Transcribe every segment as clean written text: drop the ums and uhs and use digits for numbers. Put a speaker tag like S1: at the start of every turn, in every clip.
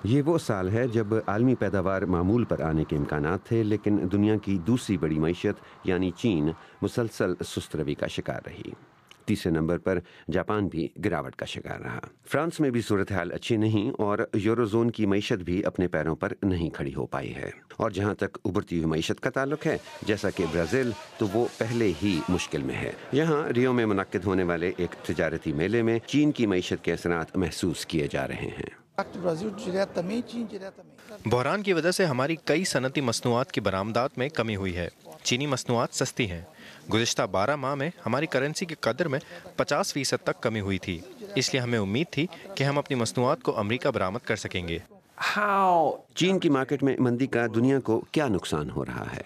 S1: یہ وہ سال ہے جب عالمی پیداوار معمول پر آنے کے امکانات تھے، لیکن دنیا کی دوسری بڑی معیشت یعنی چین مسلسل سست روی کا شکار رہی۔ تیسرے نمبر پر جاپان بھی گراوٹ کا شکار رہا۔ فرانس میں بھی صورتحال اچھی نہیں اور یورو زون کی معیشت بھی اپنے پیروں پر نہیں کھڑی ہو پائی ہے۔ اور جہاں تک ابھرتی ہوئی معیشت کا تعلق ہے، جیسا کہ برازیل، تو وہ پہلے ہی مشکل میں ہے۔ یہاں ریو میں منعقد ہونے والے ایک تجارتی میلے میں چین کی معیشت کے اثرات محسوس کیے جا رہے ہیں۔
S2: بحران کی وجہ سے ہماری کئی صنعتی مصنوعات کی برآمدات میں کمی ہوئی ہے۔ چینی مصنوعات سستی ہیں۔ گزشتہ 12 ماہ میں ہماری کرنسی کی قدر میں 50% تک کمی ہوئی تھی، اس لیے ہمیں امید تھی کہ ہم اپنی مصنوعات کو امریکہ برآمد کر سکیں گے۔
S1: چین کی مارکیٹ میں مندی کا دنیا کو کیا نقصان ہو رہا ہے؟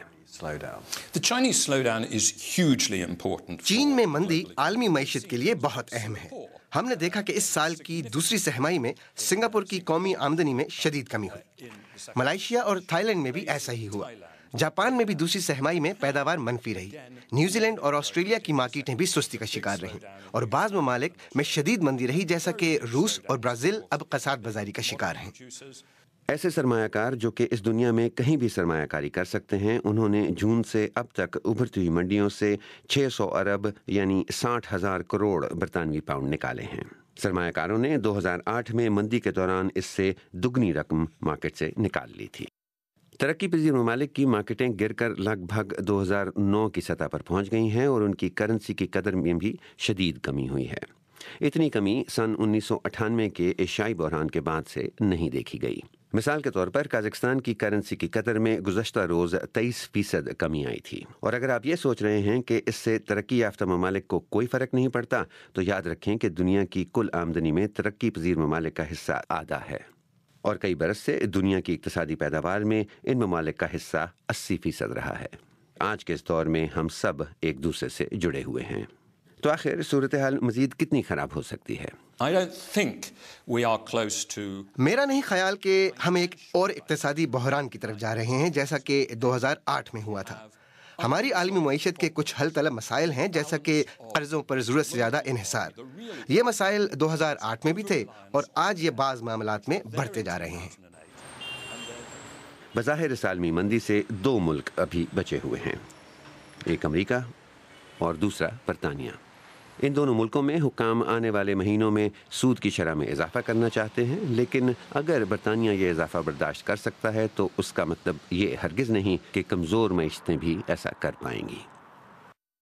S3: چین میں مندی عالمی معیشت کے لیے بہت اہم ہے۔ ہم نے دیکھا کہ اس سال کی دوسری سہ-ماہی میں سنگاپور کی قومی آمدنی میں شدید کمی ہوئی۔ ملائیشیا اور تھائی لینڈ میں بھی ایسا ہی ہوا۔ جاپان میں بھی دوسری سہ-ماہی میں پیداوار منفی رہی۔ نیوزی لینڈ اور آسٹریلیا کی مارکیٹیں بھی سستی کا شکار رہیں اور بعض ممالک میں شدید مندی رہی، جیسا کہ روس اور برازیل اب کساد بازاری کا شکار ہیں۔
S1: ایسے سرمایہ کار جو کہ اس دنیا میں کہیں بھی سرمایہ کاری کر سکتے ہیں، انہوں نے جون سے اب تک ابھرتی ہوئی منڈیوں سے 600 ارب یعنی 60,000 کروڑ برطانوی پاؤنڈ نکالے ہیں۔ سرمایہ کاروں نے 2008 میں مندی کے دوران اس سے دگنی رقم مارکیٹ سے نکال لی تھی۔ ترقی پذیر ممالک کی مارکیٹیں گر کر لگ بھگ 2009 کی سطح پر پہنچ گئی ہیں اور ان کی کرنسی کی قدر میں بھی شدید کمی ہوئی ہے۔ اتنی کمی سن 1998 کے ایشیائی بحران کے بعد سے نہیں دیکھی گئی۔ مثال کے طور پر قازقستان کی کرنسی کی قدر میں گزشتہ روز 23% کمی آئی تھی۔ اور اگر آپ یہ سوچ رہے ہیں کہ اس سے ترقی یافتہ ممالک کو کوئی فرق نہیں پڑتا، تو یاد رکھیں کہ دنیا کی کل آمدنی میں ترقی پذیر ممالک کا حصہ آدھا ہے، اور کئی برس سے دنیا کی اقتصادی پیداوار میں ان ممالک کا حصہ 80% رہا ہے۔ آج کے اس دور میں ہم سب ایک دوسرے سے جڑے ہوئے ہیں۔ تو آخر صورتحال مزید کتنی خراب ہو سکتی ہے؟
S3: میرا نہیں خیال کہ ہم ایک اور اقتصادی بحران کی طرف جا رہے ہیں، جیسا کہ 2008 میں ہوا تھا۔ ہماری عالمی معیشت کے کچھ حل طلب مسائل ہیں، جیسا کہ قرضوں پر ضرورت سے زیادہ انحصار۔ یہ مسائل 2008 میں بھی تھے اور آج یہ بعض معاملات میں بڑھتے جا رہے ہیں۔
S1: بظاہر اس عالمی مندی سے 2 ملک ابھی بچے ہوئے ہیں، ایک امریکہ اور دوسرا برطانیہ۔ ان دونوں ملکوں میں حکام آنے والے مہینوں میں سود کی شرح میں اضافہ کرنا چاہتے ہیں، لیکن اگر برطانیہ یہ اضافہ برداشت کر سکتا ہے تو اس کا مطلب یہ ہرگز نہیں کہ کمزور معیشتیں بھی ایسا کر پائیں گی۔